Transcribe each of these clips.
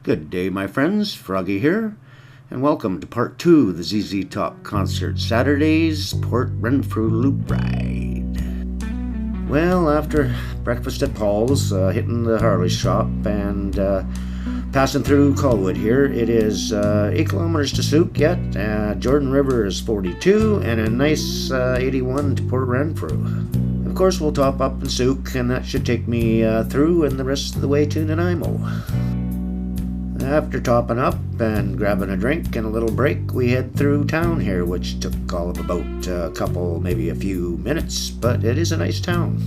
Good day, my friends. Froggy here, and welcome to part 2 of the ZZTop concert, Saturday's Port Renfrew Loop Ride. Well, after breakfast at Paul's, hitting the Harley shop, and passing through Colwood here, it is 8 kilometers to Souk yet. Jordan River is 42, and a nice 81 to Port Renfrew. Of course, we'll top up in Souk, and that should take me through and the rest of the way to Nanaimo. After topping up and grabbing a drink and a little break, we head through town here, which took all of about maybe a few minutes, but it is a nice town.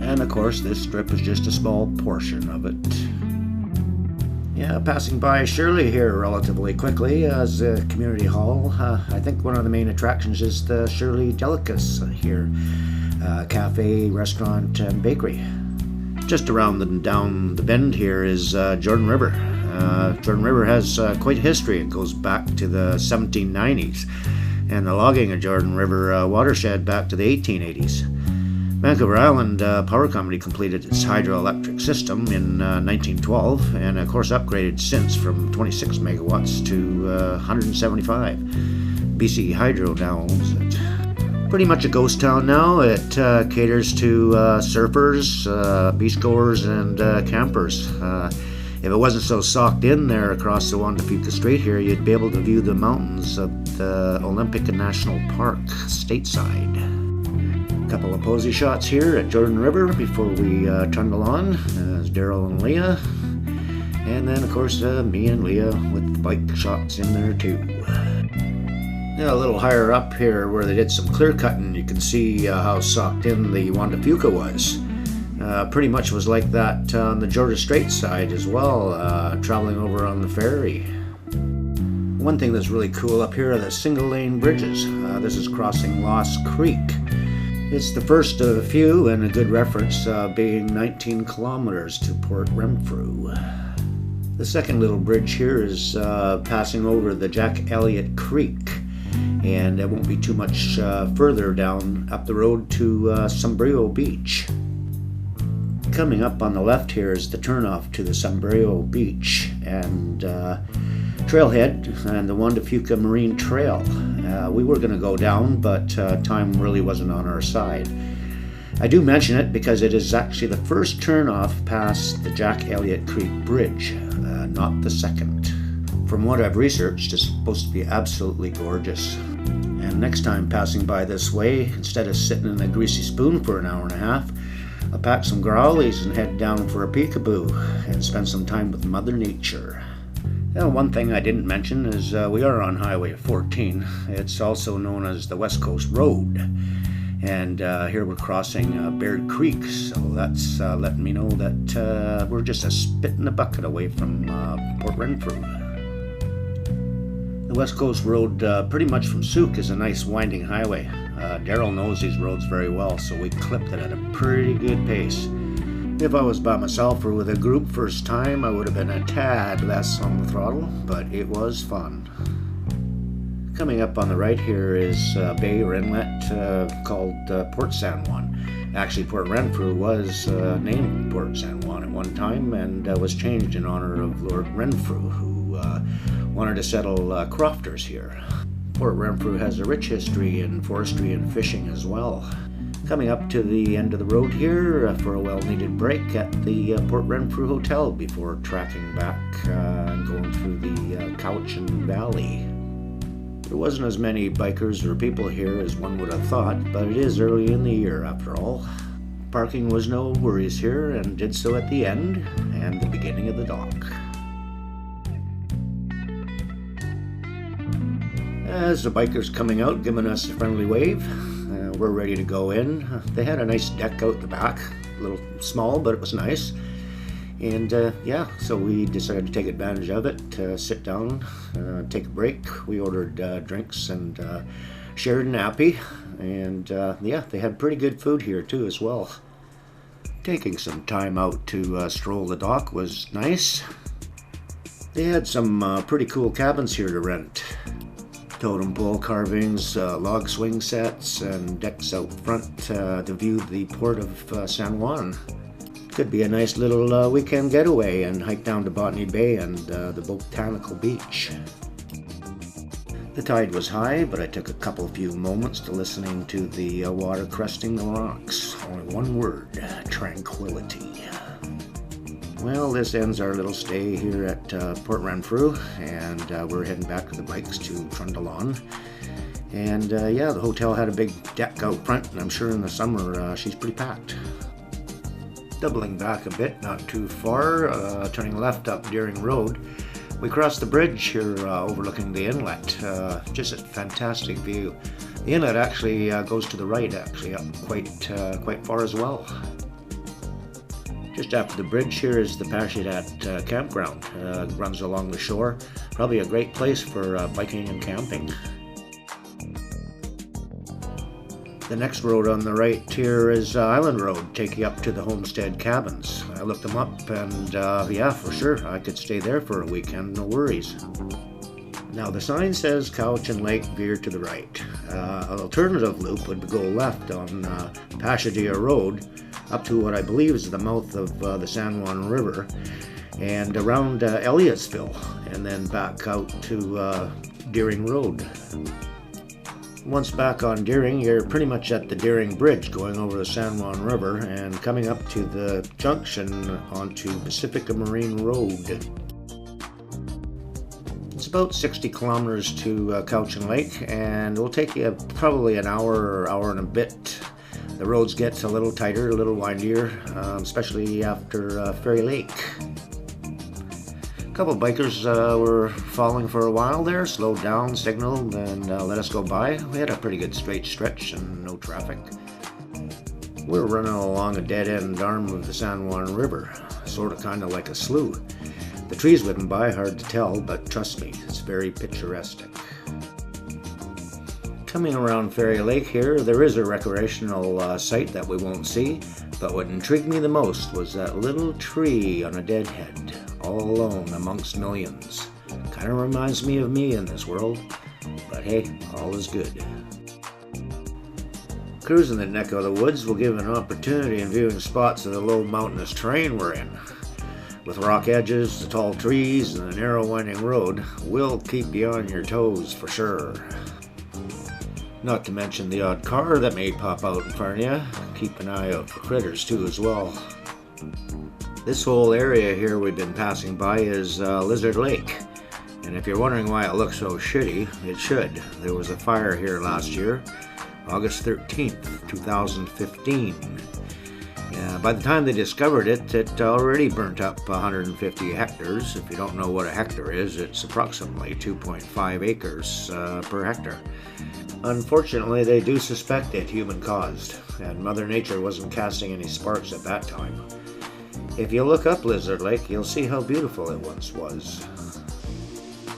And of course, this strip is just a small portion of it. Yeah, passing by Shirley here relatively quickly as a community hall. I think one of the main attractions is the Shirley Delicates here, cafe, restaurant, and bakery. Just around down the bend here is Jordan River. Jordan River has quite a history. It goes back to the 1790s, and the logging of Jordan River watershed back to the 1880s. Vancouver Island Power Company completed its hydroelectric system in 1912, and of course upgraded since from 26 megawatts to 175. BC Hydro now owns it. Pretty much a ghost town now. It caters to surfers, beachgoers, and campers. If it wasn't so socked in there across the Juan de Fuca Strait here, you'd be able to view the mountains of the Olympic and National Park stateside. A couple of posy shots here at Jordan River before we trundle on. There's Daryl and Leah. And then, of course, me and Leah with bike shots in there too. Yeah, a little higher up here where they did some clear cutting, you can see how socked in the Juan de Fuca was. Pretty much was like that on the Georgia Strait side as well, traveling over on the ferry. One thing that's really cool up here are the single lane bridges. This is crossing Lost Creek. It's the first of a few, and a good reference being 19 kilometers to Port Renfrew. The second little bridge here is passing over the Jack Elliott Creek. And it won't be too much further down up the road to Sombrio Beach. Coming up on the left here is the turnoff to the Sombrio Beach and Trailhead and the Juan de Fuca Marine Trail. We were going to go down, but time really wasn't on our side. I do mention it because it is actually the first turnoff past the Jack Elliott Creek Bridge, not the second. From what I've researched, it's supposed to be absolutely gorgeous. And next time passing by this way, instead of sitting in a greasy spoon for an hour and a half, I'll pack some growlies and head down for a peekaboo and spend some time with Mother Nature. Now, one thing I didn't mention is we are on Highway 14. It's also known as the West Coast Road. And here we're crossing Baird Creek, so that's letting me know that we're just a spit in the bucket away from Port Renfrew. The West Coast Road, pretty much from Souk, is a nice winding highway. Daryl knows these roads very well, so we clipped it at a pretty good pace. If I was by myself or with a group first time, I would have been a tad less on the throttle, but it was fun. Coming up on the right here is a bay or inlet called Port San Juan. Actually, Port Renfrew was named Port San Juan at one time and was changed in honor of Lord Renfrew, who wanted to settle crofters here. Port Renfrew has a rich history in forestry and fishing as well. Coming up to the end of the road here for a well-needed break at the Port Renfrew Hotel before tracking back and going through the Cowichan Valley. There wasn't as many bikers or people here as one would have thought, but it is early in the year after all. Parking was no worries here and did so at the end and the beginning of the dock. As the bikers coming out, giving us a friendly wave, we're ready to go in. They had a nice deck out the back, a little small, but it was nice. And so we decided to take advantage of it, sit down, take a break. We ordered drinks and shared an appy, and they had pretty good food here too as well. Taking some time out to stroll the dock was nice. They had some pretty cool cabins here to rent. Totem pole carvings, log swing sets, and decks out front to view the port of San Juan. Could be a nice little weekend getaway and hike down to Botany Bay and the Botanical Beach. The tide was high, but I took a few moments to listening to the water cresting the rocks. Only one word, tranquility. Well, this ends our little stay here at Port Renfrew, and we're heading back to the bikes to Trundle. And yeah, the hotel had a big deck out front, and I'm sure in the summer she's pretty packed. Doubling back a bit, not too far, turning left up Deering Road, we crossed the bridge here overlooking the inlet. Just a fantastic view. The inlet actually goes to the right, actually up quite far as well. Just after the bridge here is the Pashadat campground. Runs along the shore. Probably a great place for biking and camping. The next road on the right here is Island Road, taking you up to the homestead cabins. I looked them up and yeah, for sure, I could stay there for a weekend, no worries. Now the sign says Couch and Lake veer to the right. An alternative loop would go left on Pasadena Road up to what I believe is the mouth of the San Juan River and around Elliottsville and then back out to Deering Road. Once back on Deering, you're pretty much at the Deering Bridge going over the San Juan River and coming up to the junction onto Pacifica Marine Road. It's about 60 kilometers to Couch and Lake, and it will take you probably an hour or hour and a bit. The roads get a little tighter, a little windier, especially after Ferry Lake. A couple of bikers were following for a while there, slowed down, signaled, and let us go by. We had a pretty good straight stretch and no traffic. We were running along a dead-end arm of the San Juan River, sort of kind of like a slough. The trees went by, hard to tell, but trust me, it's very picturesque. Coming around Ferry Lake here, there is a recreational site that we won't see, but what intrigued me the most was that little tree on a deadhead, all alone amongst millions. Kind of reminds me of me in this world, but hey, all is good. Cruising the neck of the woods will give an opportunity in viewing spots of the low mountainous terrain we're in. With rock edges, the tall trees, and the narrow winding road, will keep you on your toes for sure. Not to mention the odd car that may pop out in front of you. Keep an eye out for critters too as well. This whole area here we've been passing by is Lizard Lake. And if you're wondering why it looks so shitty, it should. There was a fire here last year, August 13th, 2015. By the time they discovered it, it already burnt up 150 hectares. If you don't know what a hectare is, it's approximately 2.5 acres per hectare. Unfortunately, they do suspect it human-caused, and Mother Nature wasn't casting any sparks at that time. If you look up Lizard Lake, you'll see how beautiful it once was.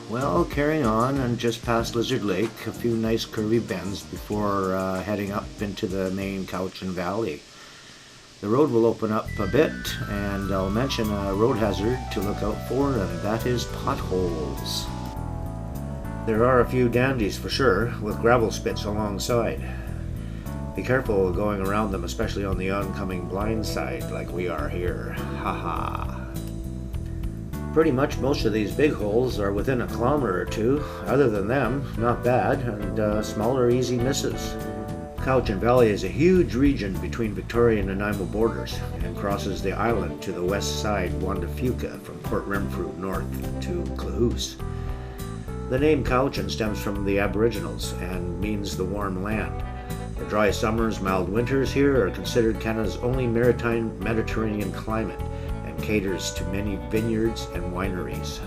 Well, carrying on and just past Lizard Lake, a few nice curvy bends before heading up into the main Cowichan Valley. The road will open up a bit, and I'll mention a road hazard to look out for, and that is potholes. There are a few dandies for sure, with gravel spits alongside. Be careful going around them, especially on the oncoming blind side like we are here. Haha. Pretty much most of these big holes are within a kilometer or two. Other than them, not bad, and smaller easy misses. Cowichan Valley is a huge region between Victoria and Nanaimo borders and crosses the island to the west side Juan de Fuca from Port Renfrew north to Cluhus. The name Cowichan stems from the Aboriginals and means the warm land. The dry summers, mild winters here are considered Canada's only maritime Mediterranean climate and caters to many vineyards and wineries.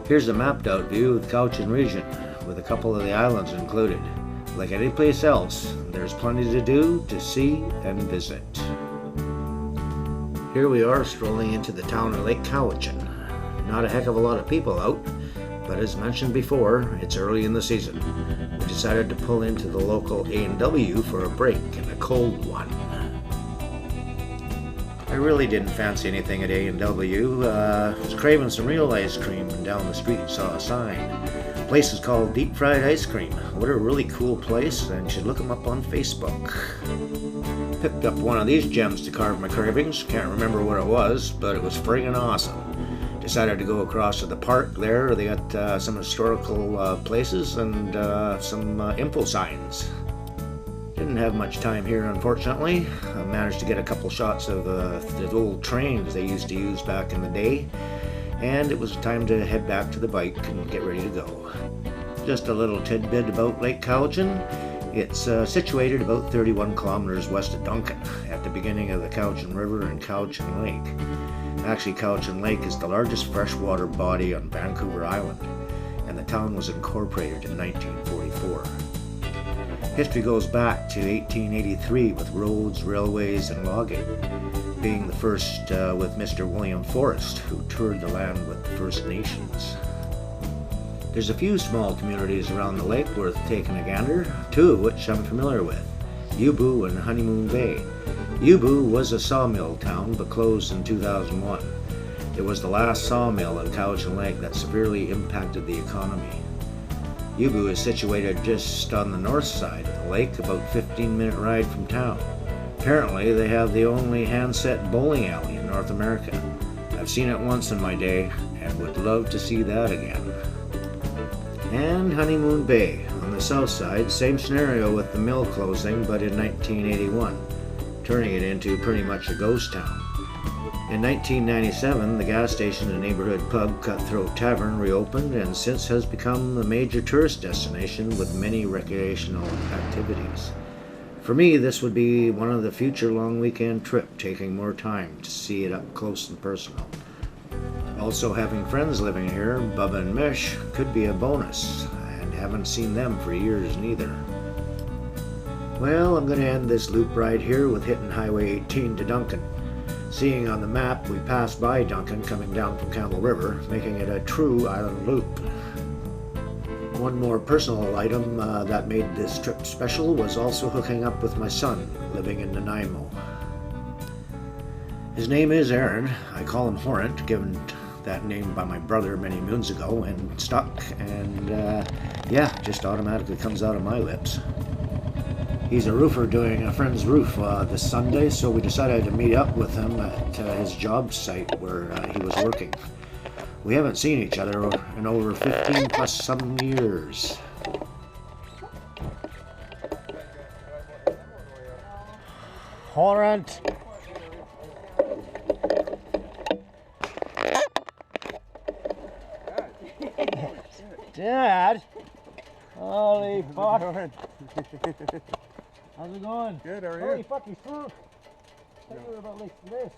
Here's a mapped out view of the Cowichan region with a couple of the islands included. Like any place else, there's plenty to do, to see, and visit. Here we are strolling into the town of Lake Cowichan. Not a heck of a lot of people out, but as mentioned before, it's early in the season. We decided to pull into the local A&W for a break, and a cold one. I really didn't fancy anything at A&W. I was craving some real ice cream, and down the street saw a sign. The place is called Deep Fried Ice Cream. What a really cool place, and you should look them up on Facebook. Picked up one of these gems to carve my carvings. Can't remember what it was, but it was friggin' awesome. Decided to go across to the park there. They got some historical places and some info signs. Didn't have much time here, unfortunately. I managed to get a couple shots of the old trains they used to use back in the day, and it was time to head back to the bike and get ready to go. Just a little tidbit about Lake Cowichan. It's situated about 31 kilometers west of Duncan, at the beginning of the Cowichan River and Cowichan Lake. Actually, Cowichan Lake is the largest freshwater body on Vancouver Island, and the town was incorporated in 1944. History goes back to 1883 with roads, railways, and logging, being the first with Mr. William Forrest, who toured the land with the First Nations. There's a few small communities around the lake worth taking a gander, two of which I'm familiar with, Yubu and Honeymoon Bay. Yubu was a sawmill town but closed in 2001. It was the last sawmill in Cowichan Lake that severely impacted the economy. Yubu is situated just on the north side of the lake, about a 15-minute ride from town. Apparently they have the only handset bowling alley in North America. I've seen it once in my day and would love to see that again. And Honeymoon Bay, on the south side, same scenario with the mill closing, but in 1981, turning it into pretty much a ghost town. In 1997, the gas station and neighborhood pub Cutthroat Tavern reopened and since has become a major tourist destination with many recreational activities. For me, this would be one of the future long weekend trip, taking more time to see it up close and personal. Also, having friends living here, Bubba and Mish, could be a bonus, and haven't seen them for years neither. Well, I'm going to end this loop ride here with hitting Highway 18 to Duncan. Seeing on the map, we passed by Duncan coming down from Campbell River, making it a true island loop. One more personal item that made this trip special was also hooking up with my son, living in Nanaimo. His name is Aaron. I call him Horrent, given that name by my brother many moons ago, and stuck, and yeah, just automatically comes out of my lips. He's a roofer doing a friend's roof this Sunday, so we decided to meet up with him at his job site where he was working. We haven't seen each other in over 15 plus some years. Horrent! Dad! Holy fuck! How's it going? Good, how are you? Holy fuck, he's through! I thought you were about like this.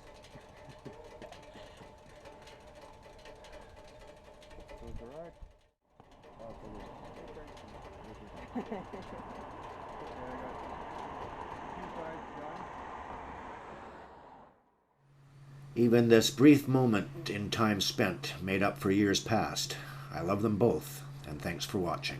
Even this brief moment in time spent made up for years past. I love them both, and thanks for watching.